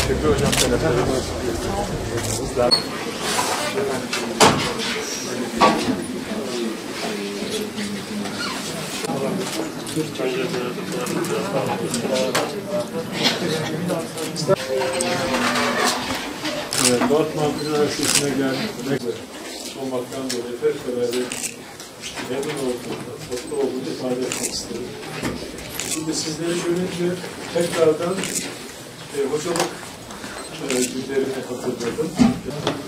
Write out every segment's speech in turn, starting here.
Şükrü Hocam telefonumuz. Evet, Batman Üniversitesi'ne gelmek olmaktan dolayı fevkalade memnun olduğunu, mutlu olduğunu ifade etmek istedim. Şimdi sizleri görünce tekrardan hocalık günlerini hatırladım.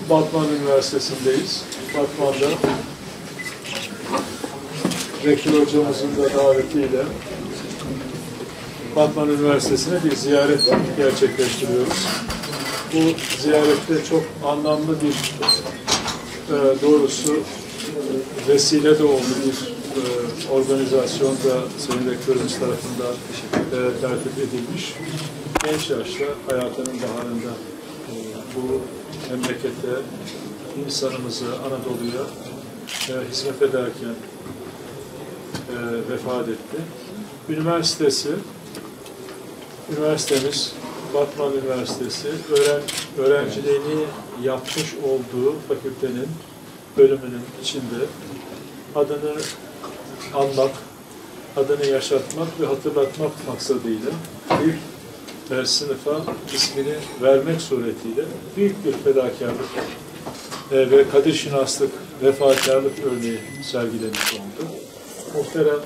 Batman Üniversitesi'ndeyiz. Batman'da Rektör hocamızın da davetiyle Batman Üniversitesi'ne bir ziyaret gerçekleştiriyoruz. Bu ziyarette çok anlamlı bir doğrusu vesile de oldu bir organizasyon da Sayın Rektörümüz tarafından tertip edilmiş. Genç yaşta hayatının baharında bu memlekete, insanımızı, Anadolu'ya hizmet ederken vefat etti. Üniversitemiz Batman Üniversitesi öğrenciliğini yapmış olduğu fakültenin bölümünün içinde adını anmak, adını yaşatmak ve hatırlatmak maksadıyla bir sınıfa ismini vermek suretiyle büyük bir fedakarlık ve kadirşinaslık, vefakarlık örneği sergilemiş oldu. Muhterem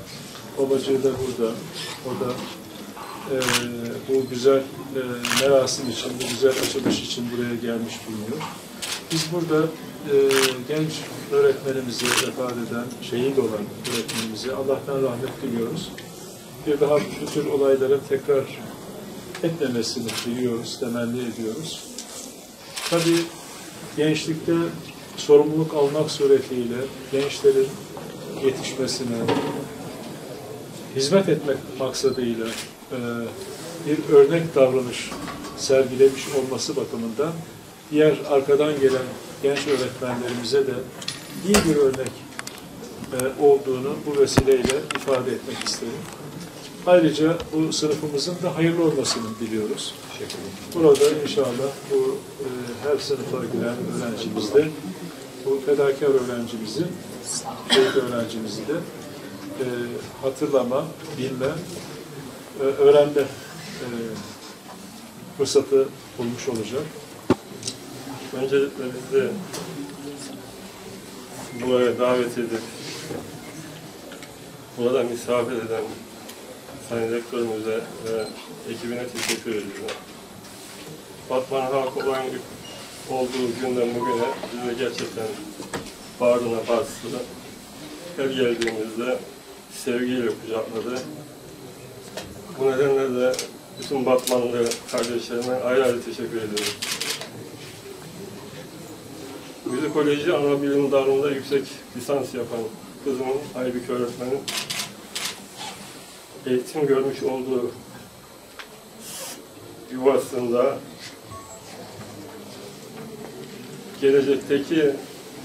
babacığı da burada, o da bu güzel merasim için, bu güzel açılış için buraya gelmiş bulunuyor. Biz burada genç öğretmenimizi vefat eden, şehit olan öğretmenimize Allah'tan rahmet diliyoruz. Bir daha bu tür olayların tekrar etmemesini diliyoruz, temenni ediyoruz. Tabii gençlikte sorumluluk almak suretiyle gençlerin yetişmesine, hizmet etmek maksadıyla bir örnek davranış sergilemiş olması bakımından diğer arkadan gelen genç öğretmenlerimize de iyi bir örnek olduğunu bu vesileyle ifade etmek isterim. Ayrıca bu sınıfımızın da hayırlı olmasını diliyoruz. Burada inşallah bu her sınıfa giren öğrencimiz de, bu fedakar öğrencimizi, şehit öğrencimizi de hatırlama, bilme, öğrenme fırsatı bulmuş olacak. Öncelikle bizi buraya davet edip burada misafir eden Sayın Rektörümüze ve ekibine teşekkür ediyorum. Batman halkı olan olduğu günden bugüne bizi gerçekten bağrına bastı. Her geldiğimizde sevgiyle kucakladı. Bu nedenle de bütün Batmanlı kardeşlerime ayrı ayrı teşekkür ediyorum. Müzikoloji ana bilim dalında yüksek lisans yapan kızımın, Aybük öğretmenin eğitim görmüş olduğu yuvasında gelecekteki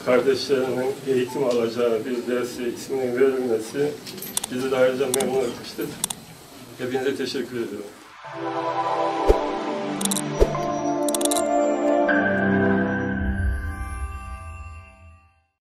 kardeşlerinin eğitim alacağı bir dersi isminin verilmesi bizi de ayrıca memnun etmiştir. Hepinize teşekkür ediyorum.